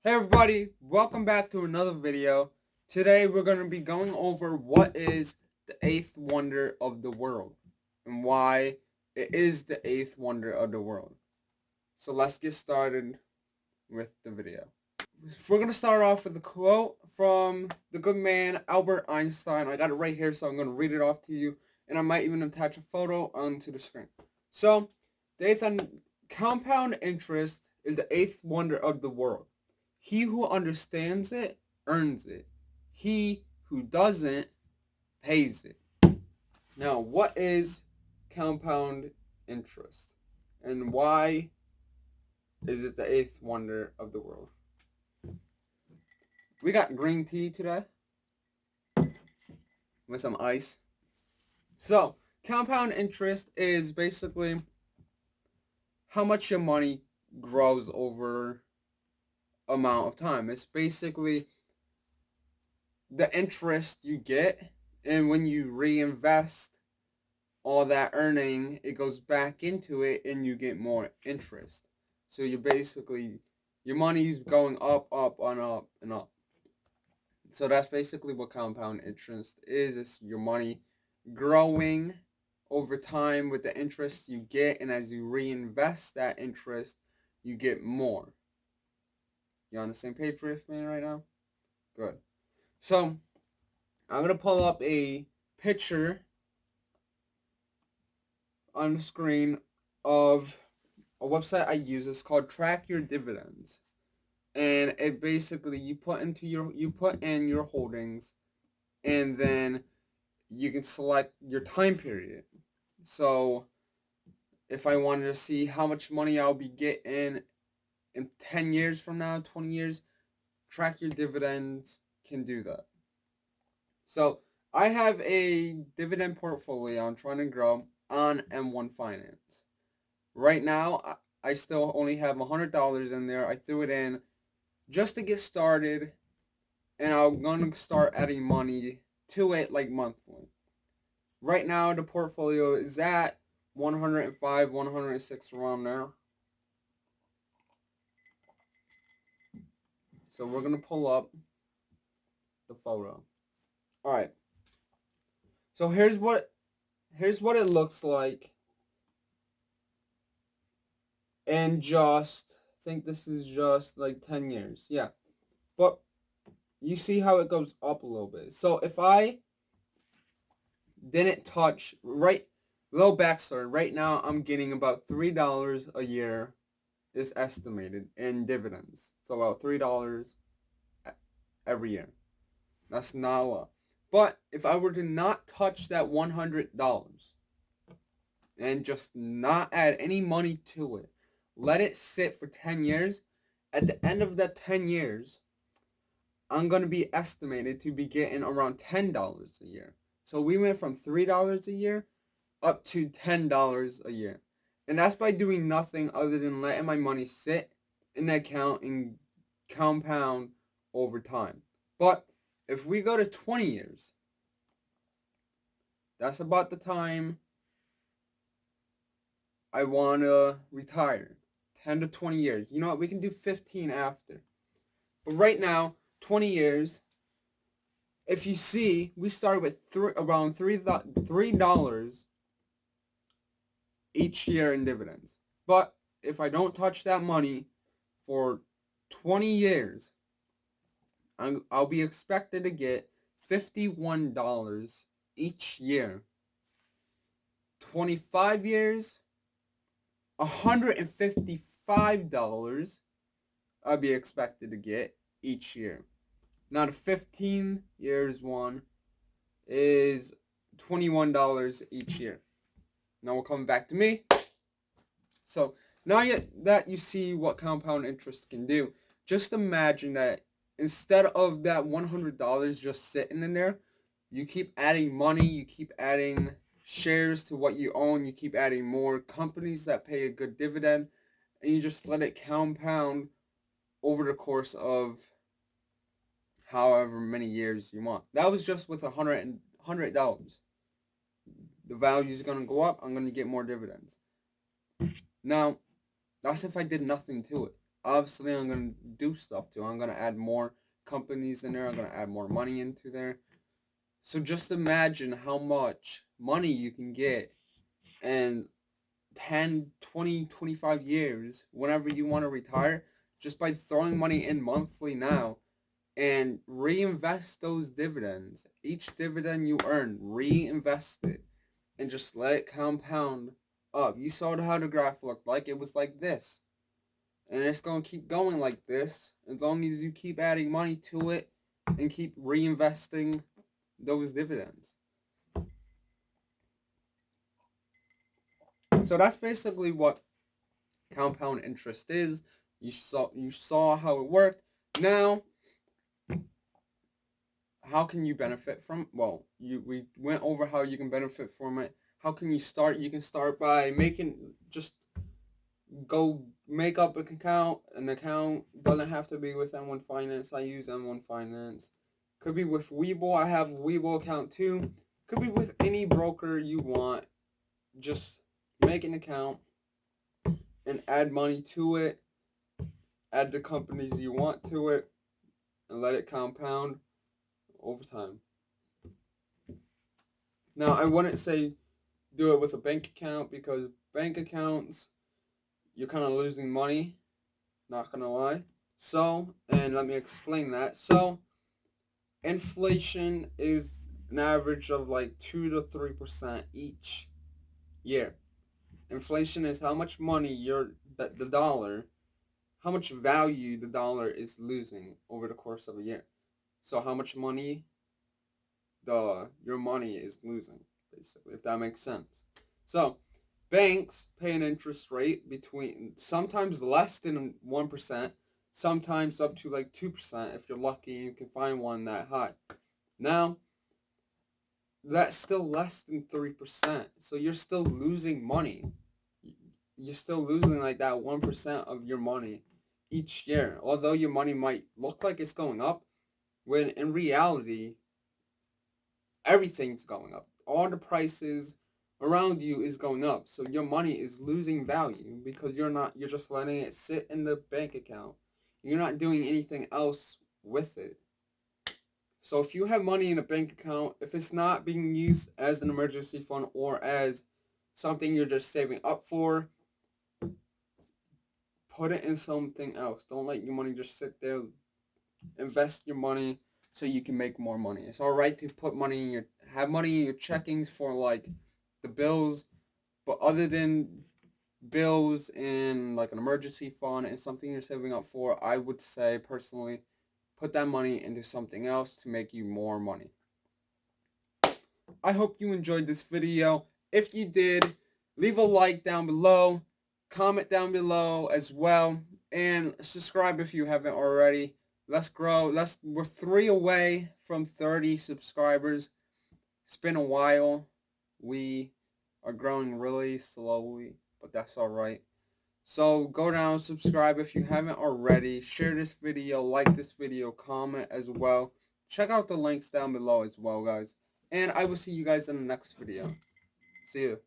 Hey everybody, welcome back to another video. Today we're going to be going over what is the eighth wonder of the world and why it is the eighth wonder of the world. So let's get started with the video. We're going to start off with a quote from the good man Albert Einstein. I got it right here, so I'm going to read it off to you, and I might even attach a photo onto the screen. So, the eighth compound interest is the eighth wonder of the world. He who understands it earns it. He who doesn't pays it. Now, what is compound interest? And why is it the eighth wonder of the world? We got green tea today with some ice. So, compound interest is basically how much your money grows over amount of time. It's basically the interest you get, and when you reinvest all that earning, it goes back into it and you get more interest. So you're basically, your money's going up, up, and up, and up. So that's basically what compound interest is. It's your money growing over time with the interest you get, and as you reinvest that interest, you get more. You on the same page with me right now? Good. So I'm gonna pull up a picture on the screen of a website I use. It's called Track Your Dividends, and it basically you put in your holdings, and then you can select your time period. So if I wanted to see how much money I'll be getting in 10 years from now, 20 years, Track Your Dividends can do that. So I have a dividend portfolio I'm trying to grow on M1 Finance. Right now, I still only have $100 in there. I threw it in just to get started, and I'm going to start adding money to it like monthly. Right now, the portfolio is at 105, 106 around there. So we're going to pull up the photo. All right. So here's what it looks like. And just think this is just like 10 years. Yeah. But you see how it goes up a little bit. So if I didn't touch, little backstory, right now I'm getting about $3 a year is estimated in dividends. So about $3 every year. That's not a lot. But if I were to not touch that $100 and just not add any money to it, let it sit for 10 years, at the end of that 10 years, I'm going to be estimated to be getting around $10 a year. So we went from $3 a year up to $10 a year. And that's by doing nothing other than letting my money sit in the account and compound over time. But if we go to 20 years, that's about the time I want to retire. 10 to 20 years. You know what? We can do 15 after. But right now, 20 years, if you see, we started with around $3 each year in dividends. But if I don't touch that money for 20 years, I'll be expected to get $51 each year. 25 years, $155 I'll be expected to get each year. Now the 15 years one is $21 each year. Now we're coming back to me. So now that you see what compound interest can do, just imagine that instead of that $100 just sitting in there, you keep adding money, you keep adding shares to what you own, you keep adding more companies that pay a good dividend, and you just let it compound over the course of however many years you want. That was just with $100. The value is going to go up. I'm going to get more dividends. Now, that's if I did nothing to it. obviously I'm going to do stuff to. I'm going to add more companies in there. I'm going to add more money into there. So just imagine how much money you can get in 10, 20, 25 years whenever you want to retire just by throwing money in monthly now and reinvest those dividends. Each dividend you earn, reinvest it and just let it compound up. You saw how the graph looked like. It was like this. And it's going to keep going like this as long as you keep adding money to it and keep reinvesting those dividends. So that's basically what compound interest is. You saw how it worked. Now, how can you benefit from? Well, we went over how you can benefit from it. How can you start? You can start by go make up an account. An account doesn't have to be with M1 Finance. I use M1 Finance. Could be with Webull. I have a Webull account too. Could be with any broker you want. Just make an account and add money to it. Add the companies you want to it and let it compound over time. Now, I wouldn't say do it with a bank account because bank accounts, you're kind of losing money, not going to lie. So, and let me explain that. So, inflation is an average of like 2 to 3% each year. Inflation is how much money the dollar, how much value the dollar is losing over the course of a year. So how much money your money is losing, basically, if that makes sense. So banks pay an interest rate between sometimes less than 1%, sometimes up to like 2%. If you're lucky, you can find one that high. Now, that's still less than 3%. So you're still losing money. You're still losing like that 1% of your money each year. Although your money might look like it's going up, when in reality, everything's going up. All the prices around you is going up. So your money is losing value because you're just letting it sit in the bank account. You're not doing anything else with it. So if you have money in a bank account, if it's not being used as an emergency fund or as something you're just saving up for, put it in something else. Don't let your money just sit there. Invest your money so you can make more money. It's all right to have money in your checkings for like the bills, but other than bills in like an emergency fund and something you're saving up for, I would say personally, put that money into something else to make you more money. I hope you enjoyed this video. If you did, leave a like down below, comment down below as well, and subscribe if you haven't already. Let's grow. We're 3 away from 30 subscribers. It's been a while. We are growing really slowly, but that's all right. So go down, subscribe if you haven't already. Share this video, like this video, comment as well. Check out the links down below as well, guys. And I will see you guys in the next video. See you.